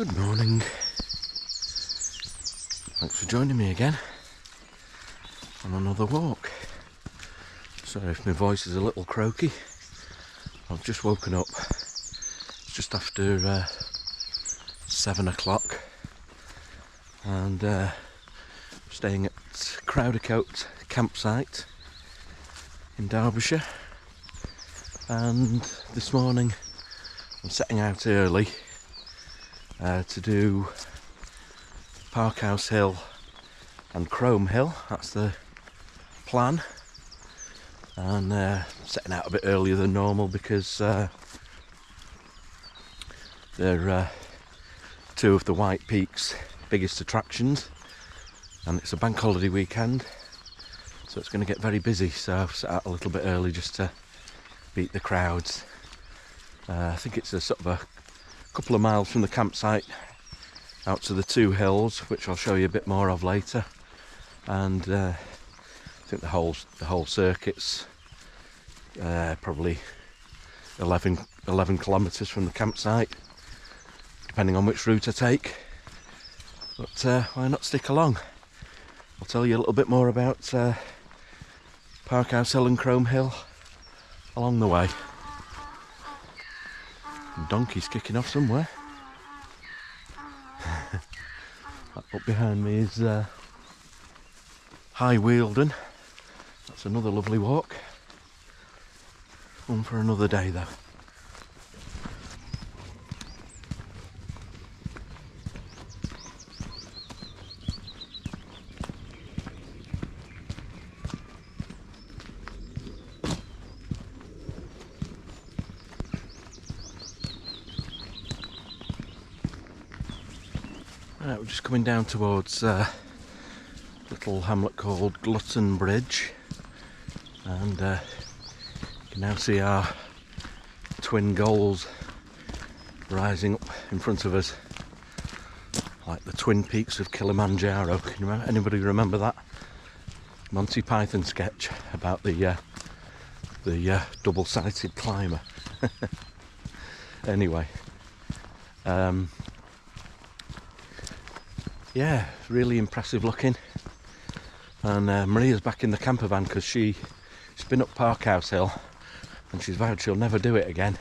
Good morning. Thanks for joining me again on another walk. Sorry if my voice is a little croaky. I've just woken up. It's just after 7 o'clock and staying at Crowdercote campsite in Derbyshire, and this morning I'm setting out early to do Parkhouse Hill and Crome Hill. That's the plan, and setting out a bit earlier than normal because they're two of the White Peak's biggest attractions, and it's a bank holiday weekend, so it's going to get very busy, so I've set out a little bit early just to beat the crowds. I think it's a sort of a couple of miles from the campsite out to the two hills, which I'll show you a bit more of later, and I think the whole circuit's probably 11 kilometres from the campsite, depending on which route I take, but why not stick along? I'll tell you a little bit more about Parkhouse Hill and Crome Hill along the way. Donkey's kicking off somewhere. Up behind me is High Wealden. That's another lovely walk. One for another day though. Right, we're just coming down towards a little hamlet called Glutton Bridge, and you can now see our twin goals rising up in front of us, like the twin peaks of Kilimanjaro. Can you anybody remember that Monty Python sketch about the double-sided climber? Anyway, yeah, really impressive looking, and Maria's back in the camper van because she's been up Parkhouse Hill and she's vowed she'll never do it again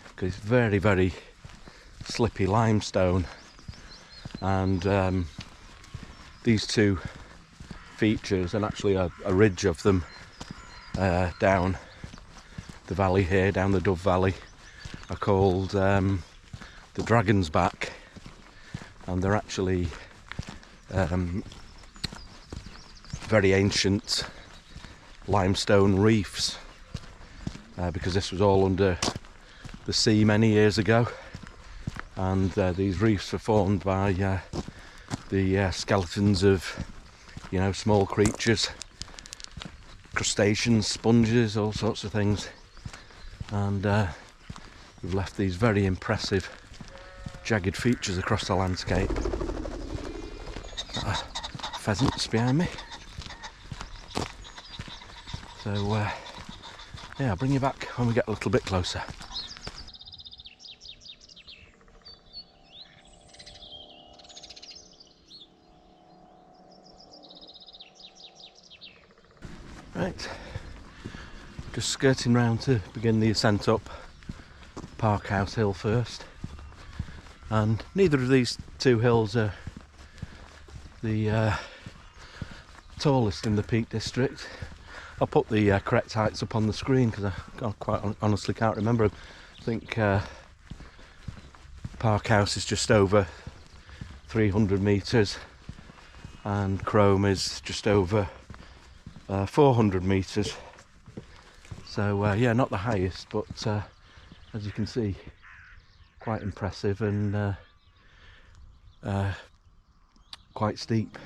because it's very, very slippy limestone, and these two features, and actually a ridge of them down the valley here, down the Dove Valley, are called the Dragon's Back, and they're actually very ancient limestone reefs, because this was all under the sea many years ago, and these reefs were formed by the skeletons of, you know, small creatures, crustaceans, sponges, all sorts of things, and we've left these very impressive jagged features across the landscape. Pheasants behind me, so yeah, I'll bring you back when we get a little bit closer. Right, just skirting round to begin the ascent up Parkhouse Hill first, and neither of these two hills are the tallest in the Peak District. I'll put the correct heights up on the screen because I quite honestly can't remember. I think Parkhouse is just over 300 metres and Crome is just over 400 metres. So yeah, not the highest, but as you can see, quite impressive and quite steep.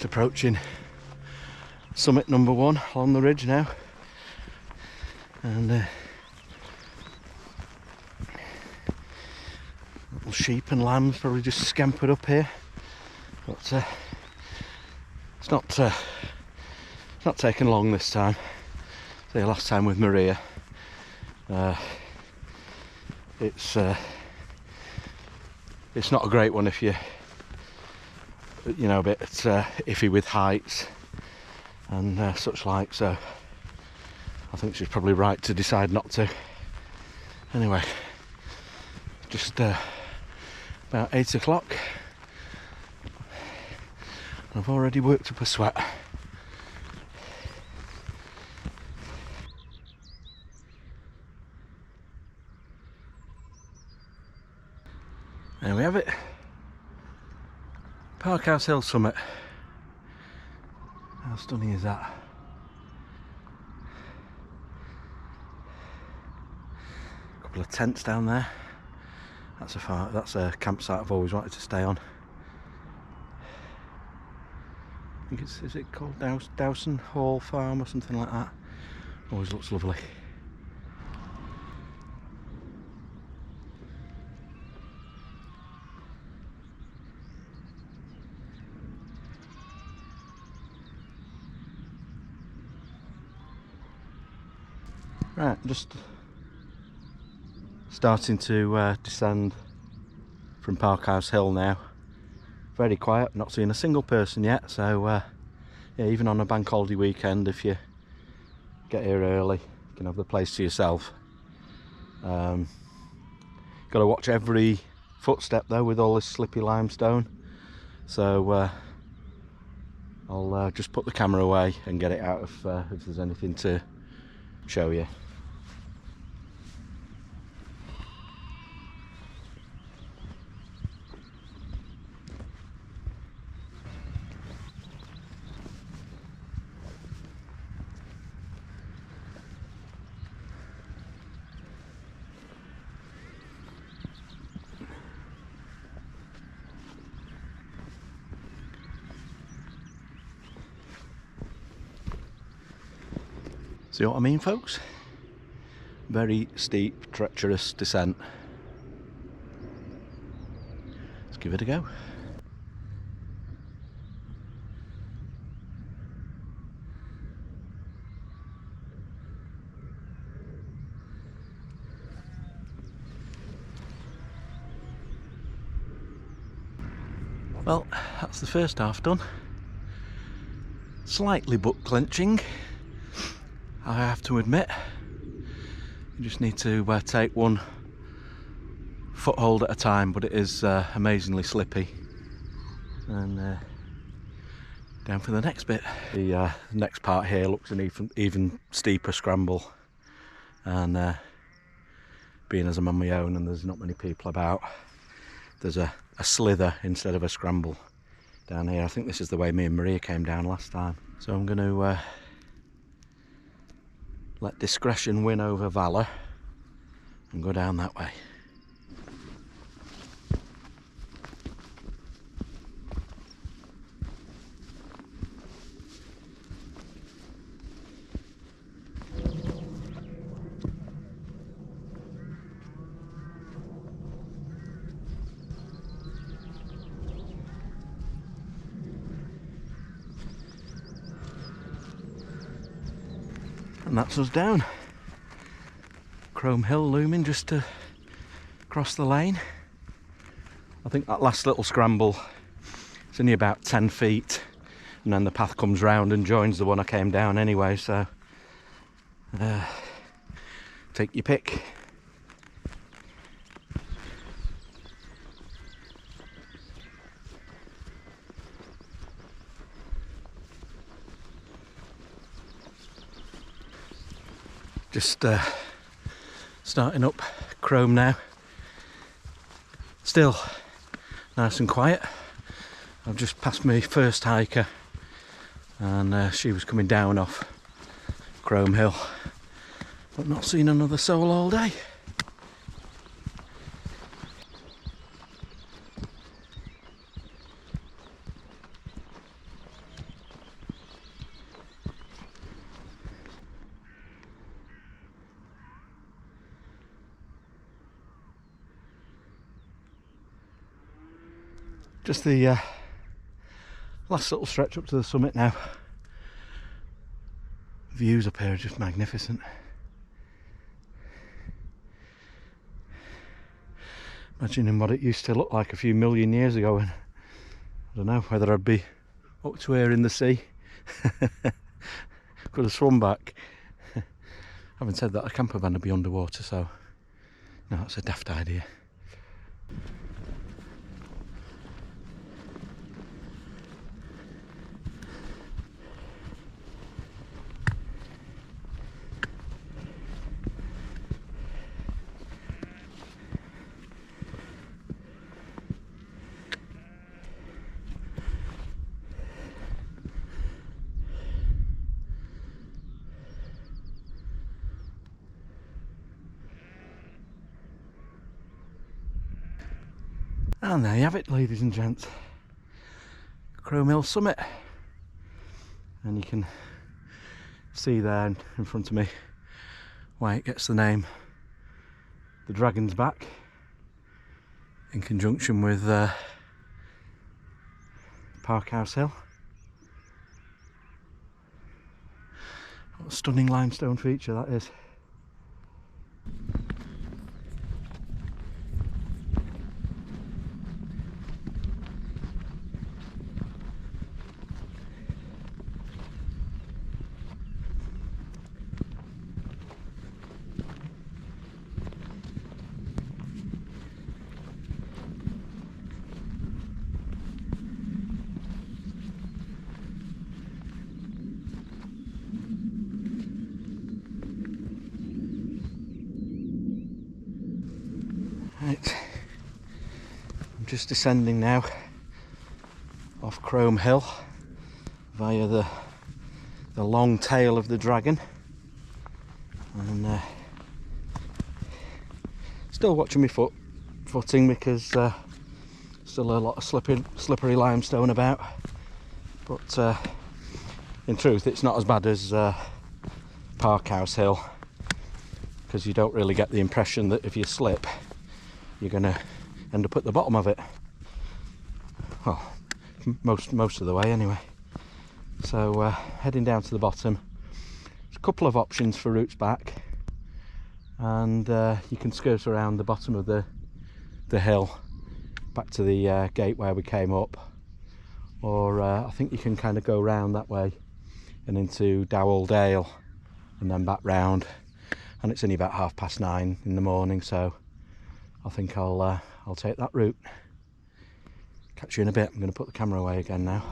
just approaching summit number 1 on the ridge now, and little sheep and lambs probably just scampered up here, but it's not taken long this time. The last time with Maria, it's not a great one if you're a bit iffy with heights and such like, so I think she's probably right to decide not to. Anyway, just about 8 o'clock, I've already worked up a sweat. There we have it, Parkhouse Hill summit. How stunning is that? A couple of tents down there. That's a campsite I've always wanted to stay on. I think is it called Dowson Hall Farm or something like that? Always looks lovely. Right, just starting to descend from Parkhouse Hill now. Very quiet, not seeing a single person yet, so yeah, even on a bank holiday weekend, if you get here early, you can have the place to yourself. Got to watch every footstep though with all this slippy limestone, so I'll just put the camera away and get it out if there's anything to show you. See what I mean, folks? Very steep, treacherous descent. Let's give it a go. Well, that's the first half done. Slightly butt clenching, I have to admit. You just need to take one foothold at a time, but it is amazingly slippy. And down for the next bit. The next part here looks an even steeper scramble, and being as I'm on my own and there's not many people about, there's a slither instead of a scramble down here. I think this is the way me and Maria came down last time, so I'm going to let discretion win over valour and go down that way. And that's us down. Crome Hill looming just to cross the lane. I think that last little scramble is only about 10 feet, and then the path comes round and joins the one I came down anyway, so take your pick. Just starting up Crome now. Still nice and quiet. I've just passed my first hiker, and she was coming down off Crome Hill, but not seen another soul all day. Just the last little stretch up to the summit now. Views up here are just magnificent. Imagining what it used to look like a few million years ago, and I don't know whether I'd be up to here in the sea. Could have swum back. Having said that, a camper van would be underwater, so no, that's a daft idea. And there you have it, ladies and gents. Crome Hill Summit. And you can see there in front of me why it gets the name the Dragon's Back, in conjunction with Parkhouse Hill. What a stunning limestone feature that is. Right, I'm just descending now off Crome Hill via the long tail of the dragon, and still watching my footing because still a lot of slippery limestone about, but in truth it's not as bad as Parkhouse Hill, because you don't really get the impression that if you slip you're going to end up at the bottom of it. Well, most of the way anyway. So heading down to the bottom. There's a couple of options for routes back, and you can skirt around the bottom of the hill back to the gate where we came up, or I think you can kind of go round that way and into Dowell Dale and then back round, and it's only about 9:30 in the morning, so I think I'll take that route. Catch you in a bit. I'm going to put the camera away again now.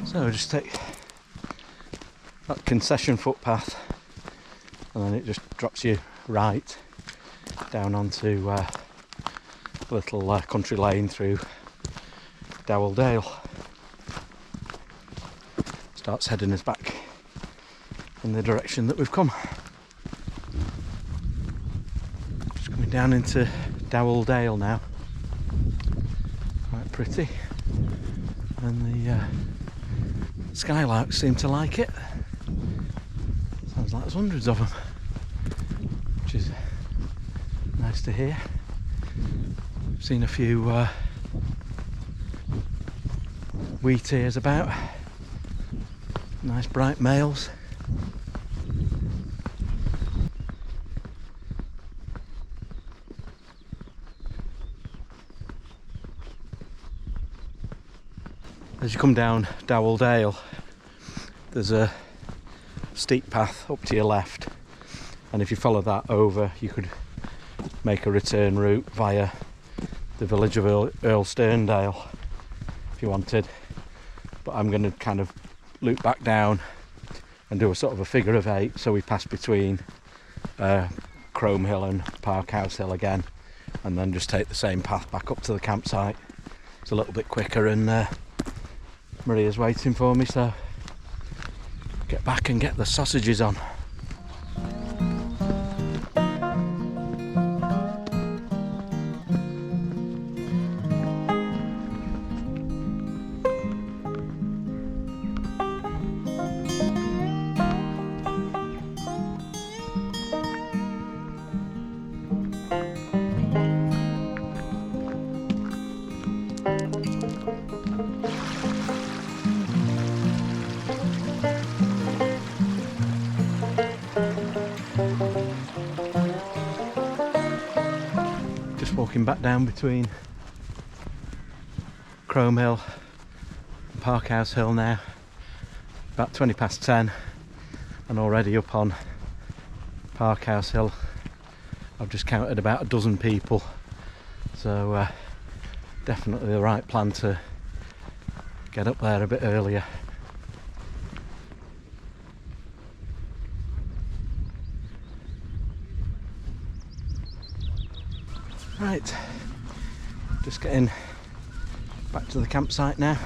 So just take that concession footpath, and then it just drops you right down onto a little country lane through Dowell Dale. Starts heading us back in the direction that we've come. Just coming down into Dowell Dale now. Quite pretty, and the skylarks seem to like it. Sounds like there's hundreds of them, which is nice to hear. I've seen a few wheatears about, nice bright males. As you come down Dowell Dale, there's a steep path up to your left, and if you follow that over, you could make a return route via the village of Earl Sterndale if you wanted. But I'm going to kind of loop back down and do a sort of a figure of 8, so we pass between Crome Hill and Parkhouse Hill again, and then just take the same path back up to the campsite. It's a little bit quicker, and Maria's waiting for me, so get back and get the sausages on. Walking back down between Crome Hill and Parkhouse Hill now, about 20 past 10, and already up on Parkhouse Hill I've just counted about a dozen people, so definitely the right plan to get up there a bit earlier. Right, just getting back to the campsite now.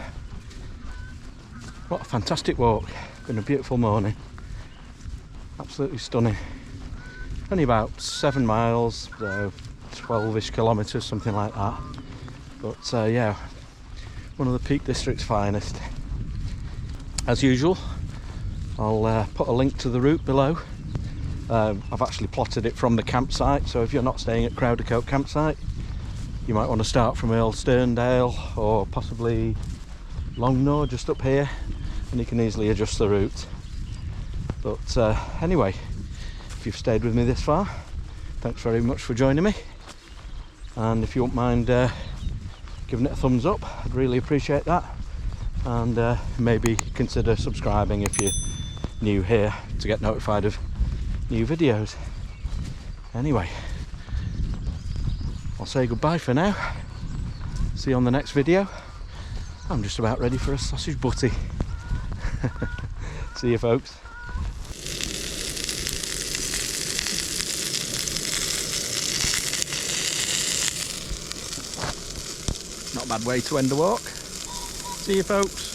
What a fantastic walk, been a beautiful morning, absolutely stunning. Only about 7 miles, 12ish kilometres, something like that, but yeah, one of the Peak District's finest. As usual, I'll put a link to the route below. I've actually plotted it from the campsite, so if you're not staying at Crowdercote campsite, you might want to start from Earl Sterndale or possibly Longnaw just up here, and you can easily adjust the route. But anyway, if you've stayed with me this far, thanks very much for joining me, and if you wouldn't mind giving it a thumbs up, I'd really appreciate that, and maybe consider subscribing if you're new here to get notified of new videos. Anyway, I'll say goodbye for now. See you on the next video. I'm just about ready for a sausage butty. See you folks. Not a bad way to end the walk. See you folks.